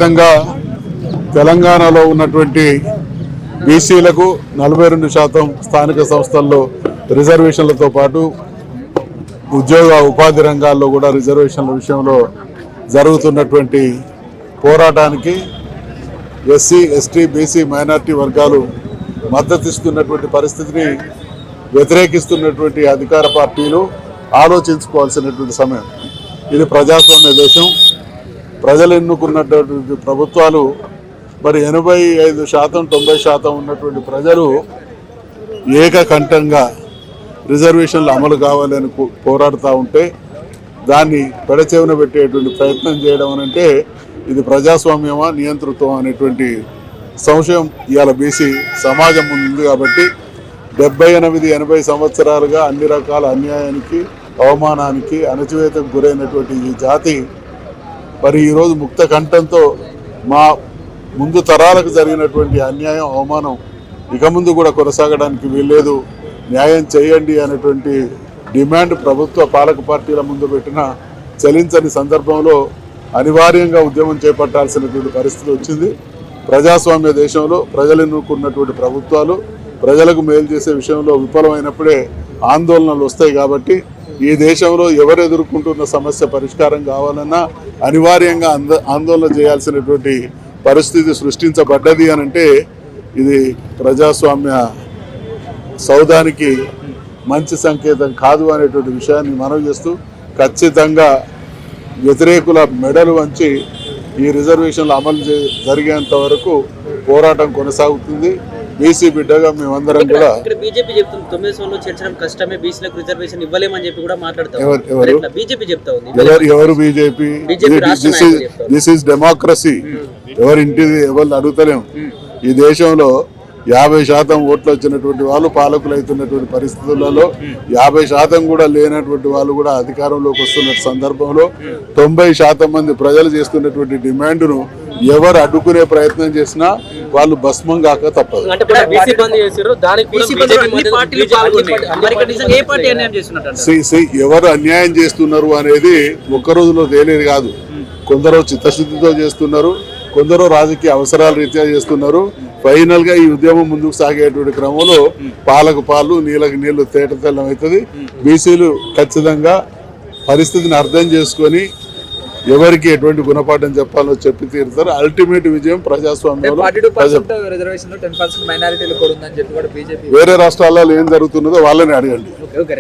విధంగా తెలంగాణలో ఉన్నటువంటి బీసీలకు 42% స్థానిక సంస్థల్లో రిజర్వేషన్లతో పాటు ఉద్యోగ ఉపాధి రంగాల్లో కూడా రిజర్వేషన్ల విషయంలో జరుగుతున్నటువంటి పోరాటానికి ఎస్సీ ఎస్టీ బీసీ మైనార్టీ వర్గాలు మద్దతిస్తున్నటువంటి పరిస్థితిని వ్యతిరేకిస్తున్నటువంటి అధికార పార్టీలు ఆలోచించుకోవాల్సినటువంటి సమయం. ఇది ప్రజాస్వామ్య దేశం. ప్రజలు ఎన్నుకున్నటువంటి ప్రభుత్వాలు మరి 85% 90% ఉన్నటువంటి ప్రజలు ఏకకంఠంగా రిజర్వేషన్లు అమలు కావాలని పోరాడుతూ ఉంటే దాన్ని పెడచెవిన పెట్టేటువంటి ప్రయత్నం చేయడం అంటే ఇది ప్రజాస్వామ్యమా నియంతృత్వం అనేటువంటి సంశయం ఇవాళ బీసీ సమాజం ఉంది. కాబట్టి 78-80 సంవత్సరాలుగా అన్ని రకాల అన్యాయానికి అవమానానికి అణచివేతకు గురైనటువంటి ఈ జాతి మరి ఈరోజు ముక్త కంఠంతో మా ముందు తరాలకు జరిగినటువంటి అన్యాయం అవమానం ఇక ముందు కూడా కొనసాగడానికి వీల్లేదు, న్యాయం చేయండి అనేటువంటి డిమాండ్ ప్రభుత్వ పాలక పార్టీల ముందు పెట్టిన చలించని సందర్భంలో అనివార్యంగా ఉద్యమం చేపట్టాల్సినటువంటి పరిస్థితి వచ్చింది. ప్రజాస్వామ్య దేశంలో ప్రజలు ఎన్నుకున్నటువంటి ప్రభుత్వాలు ప్రజలకు మేలు చేసే విషయంలో విఫలమైనప్పుడే ఆందోళనలు వస్తాయి. కాబట్టి ఈ దేశంలో ఎవరు ఎదుర్కొంటున్న సమస్య పరిష్కారం కావాలన్నా అనివార్యంగా ఆందోళన చేయాల్సినటువంటి పరిస్థితి సృష్టించబడ్డది అని అంటే ఇది ప్రజాస్వామ్య సౌధానికి మంచి సంకేతం కాదు అనేటువంటి విషయాన్ని మనవి చేస్తూ ఖచ్చితంగా వ్యతిరేకుల మెడలు వంచి ఈ రిజర్వేషన్లు అమలు జరిగేంత వరకు పోరాటం కొనసాగుతుంది. బీసీ బిడ్డగా మేమందరం కూడా బీజేపీ చెప్తుంది 9 సంవత్సరాలు చేర్చడం కష్టమే, బీసీలకు రిజర్వేషన్ ఇవ్వలేమని చెప్పి కూడా మాట్లాడతారు. బీజేపీ చెప్తా ఉంది. ఎవరు బీజేపీ? This is democracy. ఎవరింటిది ఎవరు అడుగుతలేము. ఈ దేశంలో 50% ఓట్లు వచ్చినటువంటి వాళ్ళు పాలకులు అవుతున్నటువంటి పరిస్థితులలో 50% కూడా లేనటువంటి వాళ్ళు కూడా అధికారంలోకి వస్తున్న సందర్భంలో 90% మంది ప్రజలు చేస్తున్నటువంటి డిమాండ్ను ఎవరు అడ్డుకునే ప్రయత్నం చేసినా వాళ్ళు భస్మం కాక తప్పదు. ఎవరు అన్యాయం చేస్తున్నారు అనేది ఒక్క రోజులో తేలేది కాదు. కొందరు చిత్తశుద్ధితో చేస్తున్నారు, కొందరు రాజకీయ అవసరాల రీత్యా చేస్తున్నారు. ఫైనల్ గా ఈ ఉద్యమం ముందుకు సాగేటువంటి క్రమంలో పాలకు పాలు నీళ్ళకి నీళ్లు తేట తెల్లం అవుతుంది. బీసీలు ఖచ్చితంగా పరిస్థితిని అర్థం చేసుకొని ఎవరికి ఎటువంటి గుణపాఠం చెప్పాలో చెప్పి తీరుతారు. అల్టిమేట్ విజయం ప్రజాస్వామ్యంలో. వేరే రాష్ట్రాల్లో ఏం జరుగుతున్నదో వాళ్ళని అడగండి.